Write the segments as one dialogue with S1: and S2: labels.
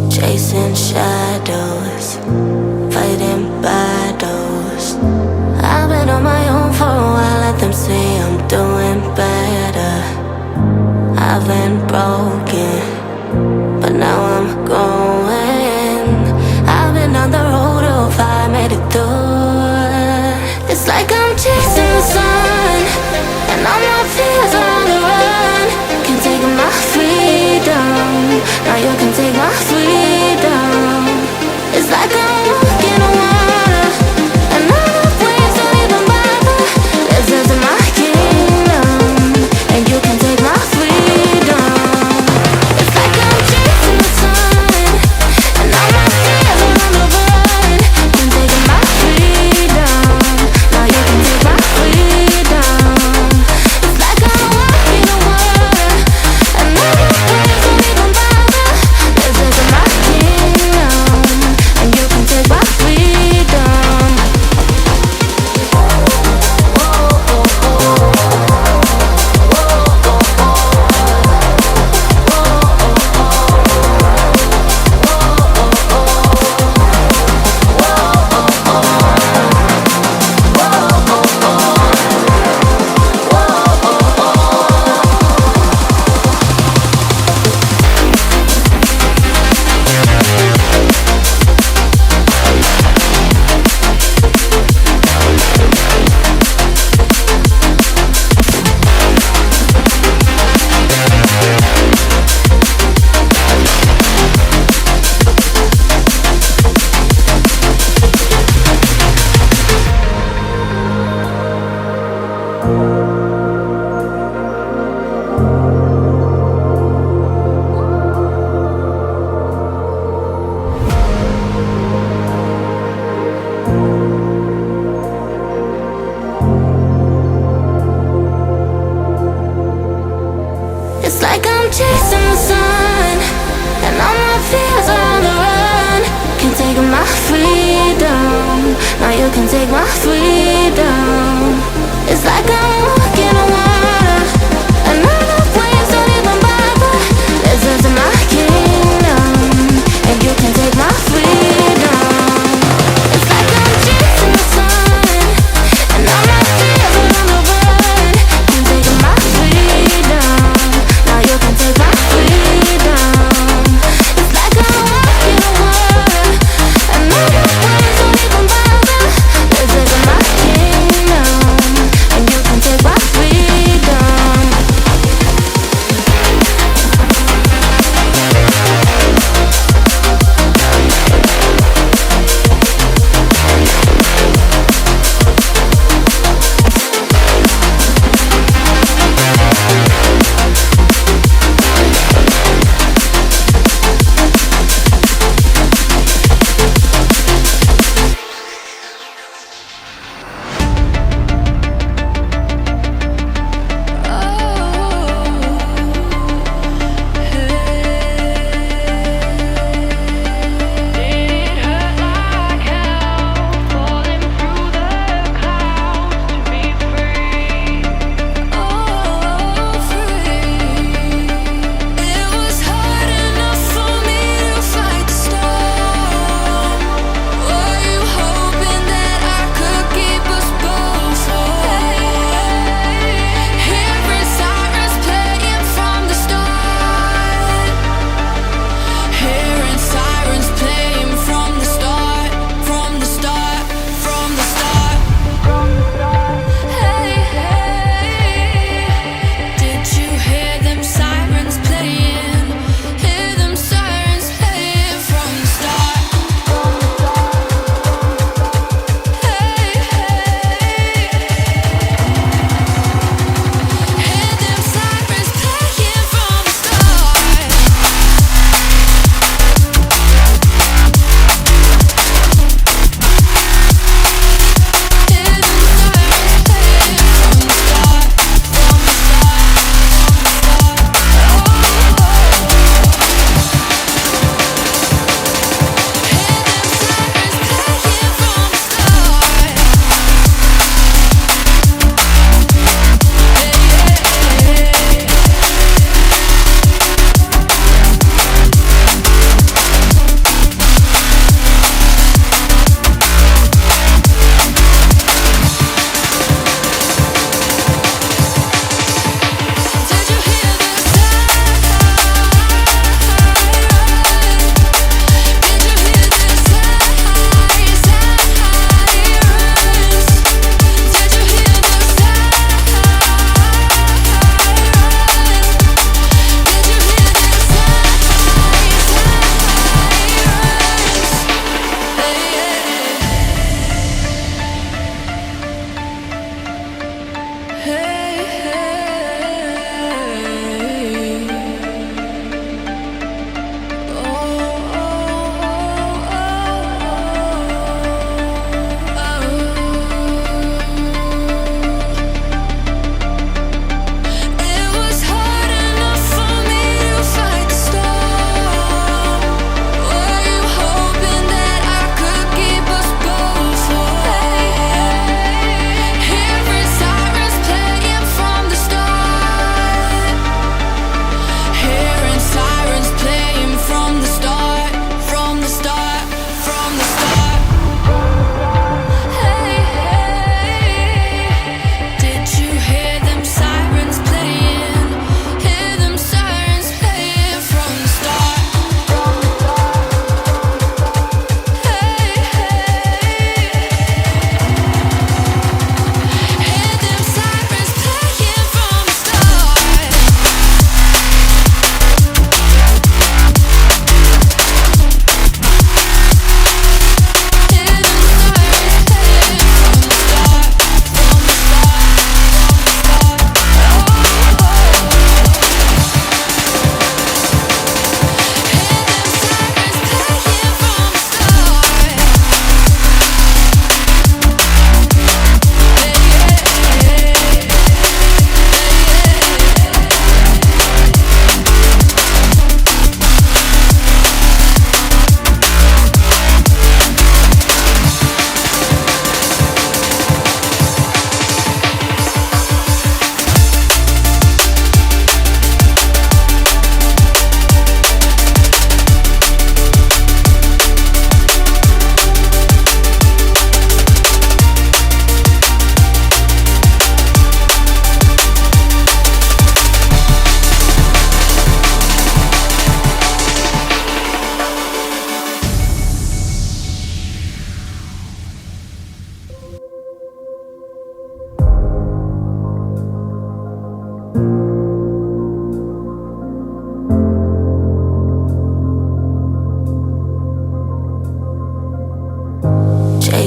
S1: Chasing shadows, fighting battles. I've been on my own for a while, let them say I'm doing better. I've been broken, but now I'm going. I've been on the road of fire, made it through. It's like I'm chasing the sun, and all my fears are on the run. Can't take my freedom, now you can take my freedom. It's like I'm walking on water, and all the waves don't even bother. This is my kingdom, and you can take my freedom. It's like I'm chasing the sun, and all my fears are on the run. Can take my freedom, now you can take my freedom. It's like I'm walking on water, and all the waves don't even bother. This is my kingdom, and you can take my freedom. It's like I'm chasing the sun, and all my fears are on the run. Can take my freedom, now you can take my freedom. It's like I'm walking on water, and all the waves don't even bother. This is my kingdom, and you can take my freedom. It's like I'm chasing the sun, and all my fears are on the run. Can take my freedom, now you can take my freedom. It's like I'm walking on water, and all the waves don't even bother. This is my kingdom,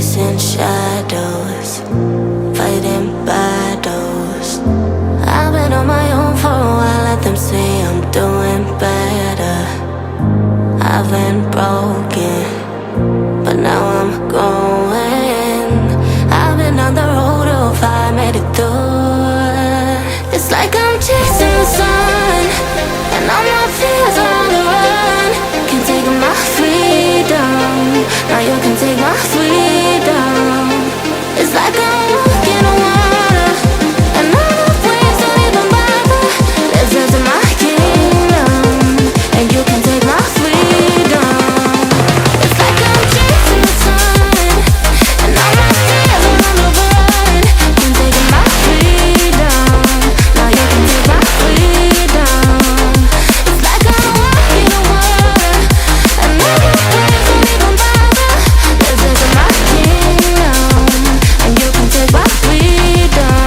S1: chasing shadows, fighting battles. I've been on my own for a while, let them say I'm doing better. I've been broken, but now I'm going. I've been on the road of fire, made it through. It's like I'm chasing the sun, and all my fears are on the run. Can't take my freedom, now you can take my freedom. It's like I'm walking on water, and all the waves don't even bother. This is my kingdom, and you can take my freedom. It's like I'm chasing the sun, and all my fears are on the run. Can't take my freedom, now you can take my freedom. It's like I'm walking on water, and all the waves don't even bother. This is my kingdom, and you can take my freedom.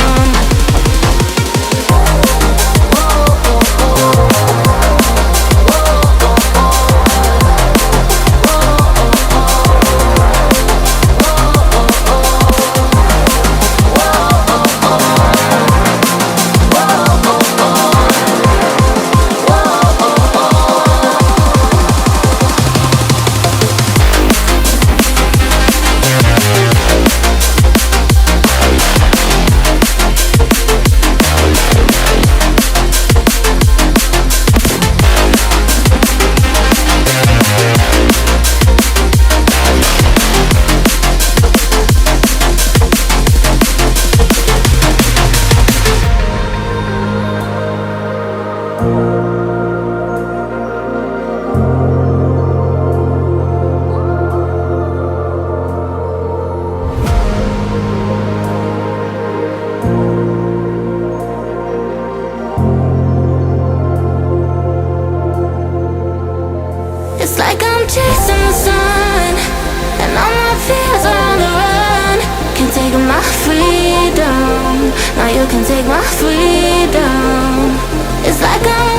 S1: It's like I'm chasing the sun, and all my fears are on the run. Can't take my freedom, now you can take my freedom. It's like I'm